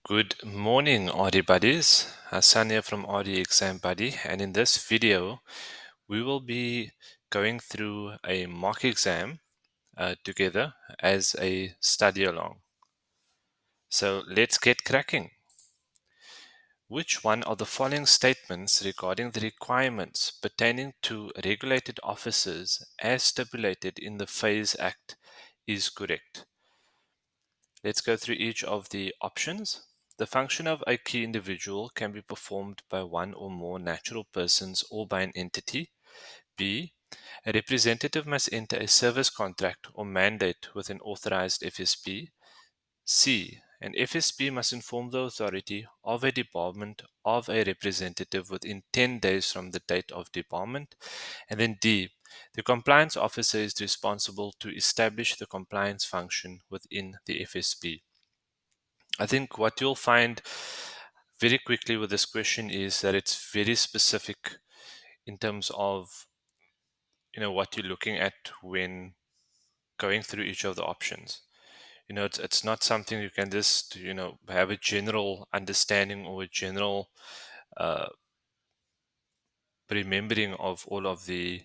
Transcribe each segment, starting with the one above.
Good morning, RE buddies. Hassan here from RE Exam Buddy, and in this video, we will be going through a mock exam together as a study along. So let's get cracking. Which one of the following statements regarding the requirements pertaining to regulated officers as stipulated in the FASE Act is correct? Let's go through each of the options. The function of a key individual can be performed by one or more natural persons or by an entity. B. A representative must enter a service contract or mandate with an authorized FSP. C. An FSP must inform the authority of a debarment of a representative within 10 days from the date of debarment. And then D. The compliance officer is responsible to establish the compliance function within the FSP. I think what you'll find very quickly with this question is that it's very specific in terms of what you're looking at when going through each of the options. It's not something you can just have a general understanding or a general uh, remembering of all of the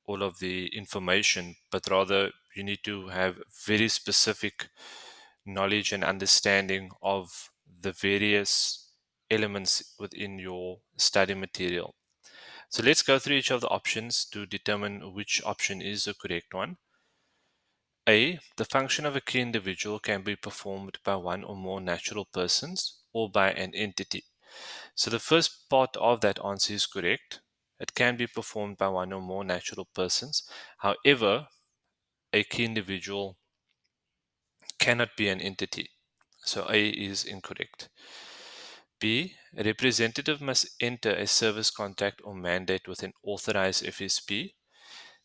information, but rather you need to have very specific knowledge and understanding of the various elements within your study material. So let's go through each of the options to determine which option is the correct one. A. The function of a key individual can be performed by one or more natural persons or by an entity. So the first part of that answer is correct. It can be performed by one or more natural persons. However, a key individual cannot be an entity. So A is incorrect. B. A representative must enter a service contract or mandate with an authorized FSP.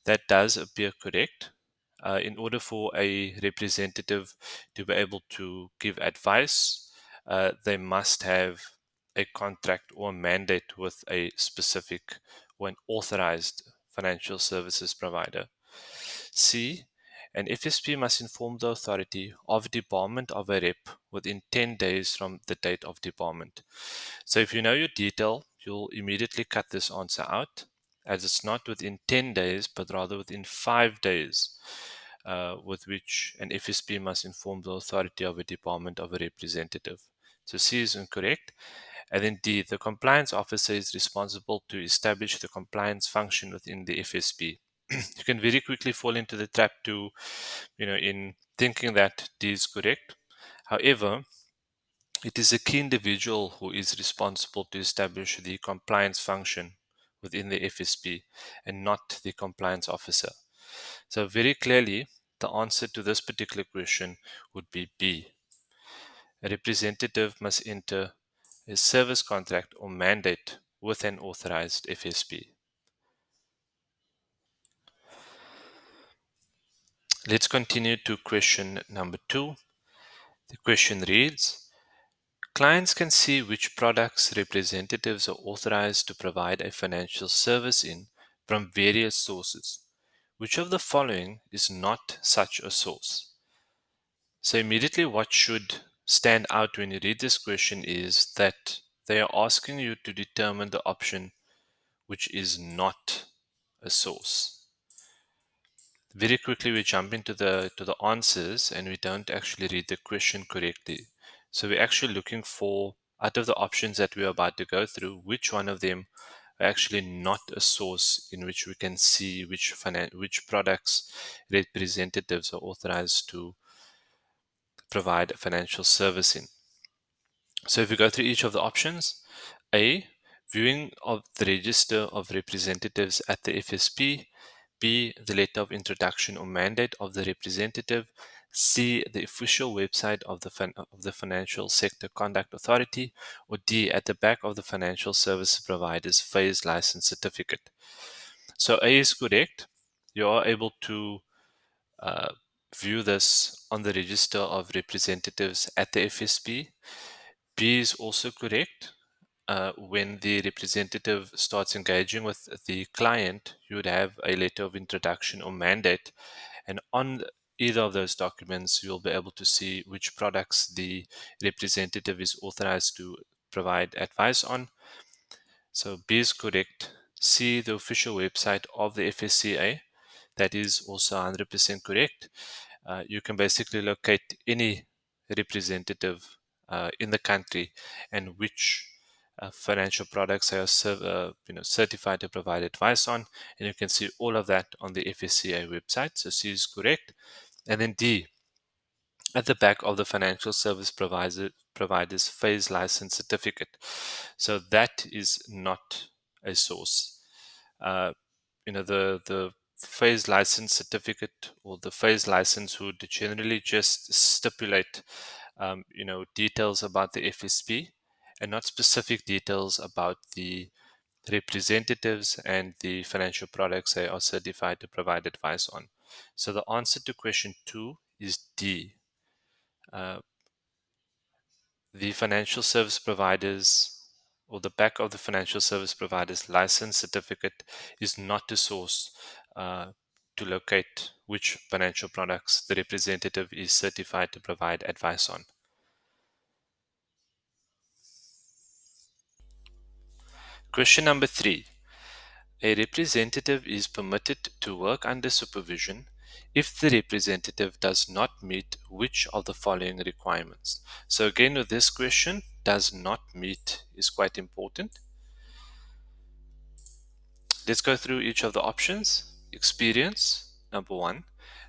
That does appear correct. In order for a representative to be able to give advice, they must have a contract or a mandate with a specific or an authorized financial services provider. C. An FSP must inform the authority of debarment of a rep within 10 days from the date of debarment. So if you know your detail, you'll immediately cut this answer out, as it's not within 10 days, but rather within 5 days, with which an FSP must inform the authority of a debarment of a representative. So C is incorrect. And then D, the compliance officer is responsible to establish the compliance function within the FSP. You can very quickly fall into the trap in thinking that D is correct. However, it is a key individual who is responsible to establish the compliance function within the FSP and not the compliance officer. So, very clearly, the answer to this particular question would be B. A representative must enter a service contract or mandate with an authorized FSP. Let's continue to question number 2. The question reads, clients can see which products representatives are authorized to provide a financial service in from various sources. Which of the following is not such a source? So immediately what should stand out when you read this question is that they are asking you to determine the option which is not a source. Very quickly we jump into the answers and we don't actually read the question correctly. So we're actually looking for, out of the options that we're about to go through, which one of them are actually not a source in which we can see which products representatives are authorized to provide a financial service in. So if we go through each of the options, A, viewing of the register of representatives at the FSP. B, the letter of introduction or mandate of the representative. C, the official website of the Financial Sector Conduct Authority. Or D, at the back of the financial service provider's phase license certificate. So A is correct. You are able to uh, view this on the register of representatives at the FSP. B is also correct. When the representative starts engaging with the client, you would have a letter of introduction or mandate, and either of those documents, you'll be able to see which products the representative is authorized to provide advice on. So B is correct. C, the official website of the FSCA, that is also 100% correct. You can basically locate any representative in the country and which financial products they are certified to provide advice on, and you can see all of that on the FSCA website. So C is correct. And then D, at the back of the financial service provider's phase license certificate. So that is not a source. Uh, the phase license certificate or the phase license would generally just stipulate details about the FSP and not specific details about the representatives and the financial products they are certified to provide advice on. So the answer to question 2 is D. Uh, the financial service providers or the back of the financial service provider's license certificate is not the source to locate which financial products the representative is certified to provide advice on. Question number 3. A representative is permitted to work under supervision if the representative does not meet which of the following requirements. So again, with this question, does not meet is quite important. Let's go through each of the options. Experience, number 1.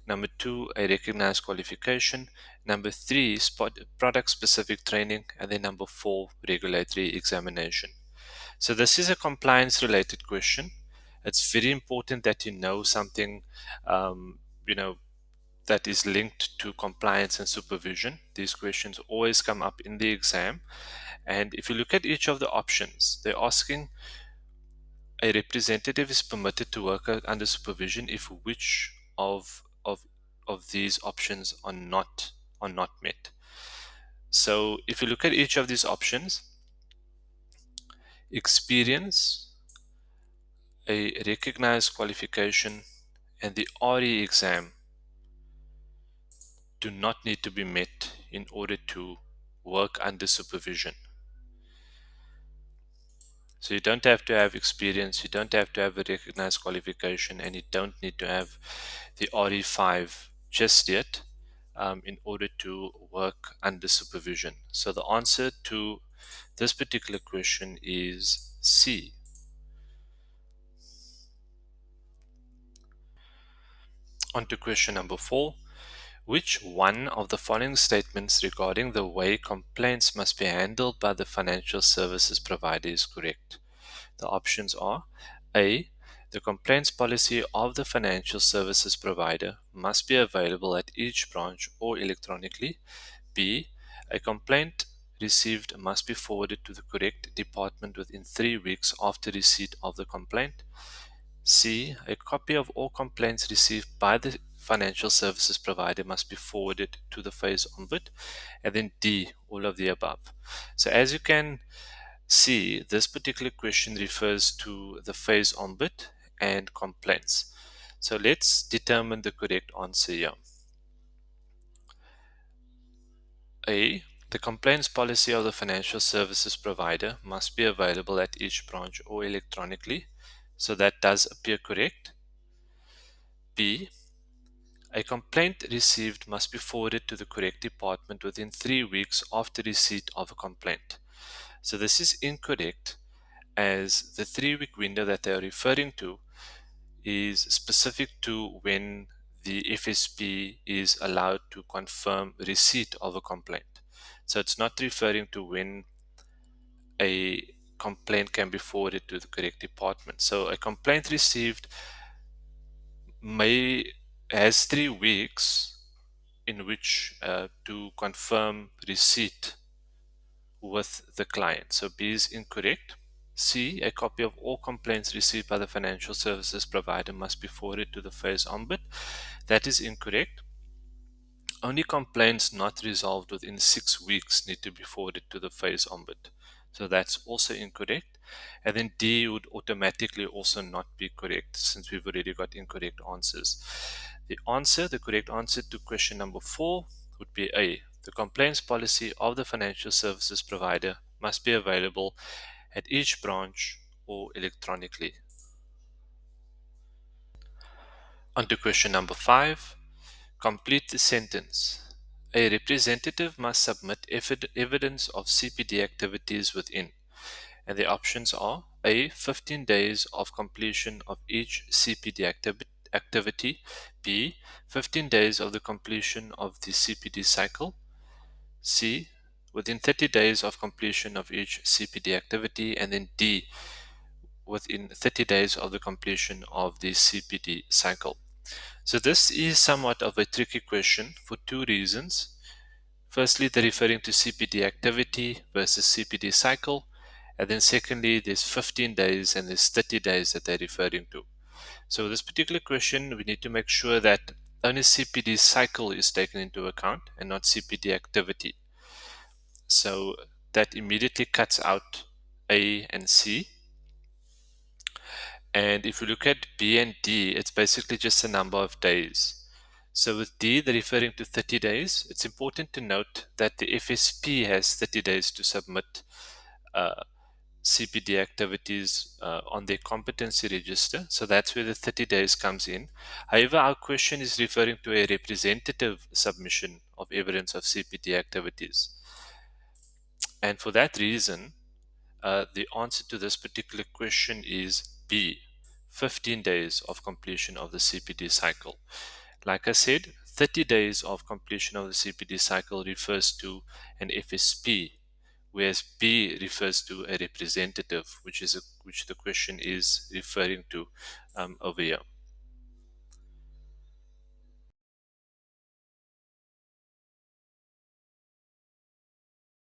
Number 2, a recognized qualification. Number 3, product specific training. And then number 4, regulatory examination. So this is a compliance related question. It's very important that you know something, um, you know, that is linked to compliance and supervision. These questions always come up in the exam. And if you look at each of the options, they're asking a representative is permitted to work under supervision if which of these options are not met. So if you look at each of these options, experience, a recognized qualification, and the RE exam do not need to be met in order to work under supervision. So you don't have to have experience, you don't have to have a recognized qualification, and you don't need to have the RE5 just yet in order to work under supervision. So the answer to this particular question is C. On to question number 4. Which one of the following statements regarding the way complaints must be handled by the financial services provider is correct? The options are A. The complaints policy of the financial services provider must be available at each branch or electronically. B. A complaint received must be forwarded to the correct department within 3 weeks after receipt of the complaint. C. A copy of all complaints received by the financial services provider must be forwarded to the phase ombud. And then D. All of the above. So as you can see, this particular question refers to the phase ombud and complaints. So let's determine the correct answer here. A. The complaints policy of the financial services provider must be available at each branch or electronically. So that does appear correct. B. A complaint received must be forwarded to the correct department within 3 weeks after receipt of a complaint. So this is incorrect, as the 3-week window that they are referring to is specific to when the FSP is allowed to confirm receipt of a complaint. So it's not referring to when a complaint can be forwarded to the correct department. So a complaint received has 3 weeks in which to confirm receipt with the client. So B is incorrect. C. A copy of all complaints received by the financial services provider must be forwarded to the phase ombud. That is incorrect. Only complaints not resolved within 6 weeks need to be forwarded to the phase ombud. So that's also incorrect. And then D would automatically also not be correct, since we've already got incorrect answers. The correct answer to question number 4 would be A. The complaints policy of the financial services provider must be available at each branch or electronically. On to question number 5. Complete the sentence. A representative must submit evidence of CPD activities within. And the options are A. 15 days of completion of each CPD activity. B. 15 days of the completion of the CPD cycle. C. Within 30 days of completion of each CPD activity. And then D. Within 30 days of the completion of the CPD cycle. So this is somewhat of a tricky question for two reasons. Firstly, they're referring to CPD activity versus CPD cycle. And then secondly, there's 15 days and there's 30 days that they're referring to. So this particular question, we need to make sure that only CPD cycle is taken into account and not CPD activity. So that immediately cuts out A and C. And if you look at B and D, it's basically just a number of days. So with D, they're referring to 30 days. It's important to note that the FSP has 30 days to submit CPD activities on their competency register. So that's where the 30 days comes in. However, our question is referring to a representative submission of evidence of CPD activities. And for that reason, the answer to this particular question is B, 15 days of completion of the CPD cycle. Like I said, 30 days of completion of the CPD cycle refers to an FSP, whereas B refers to a representative, which the question is referring to over here.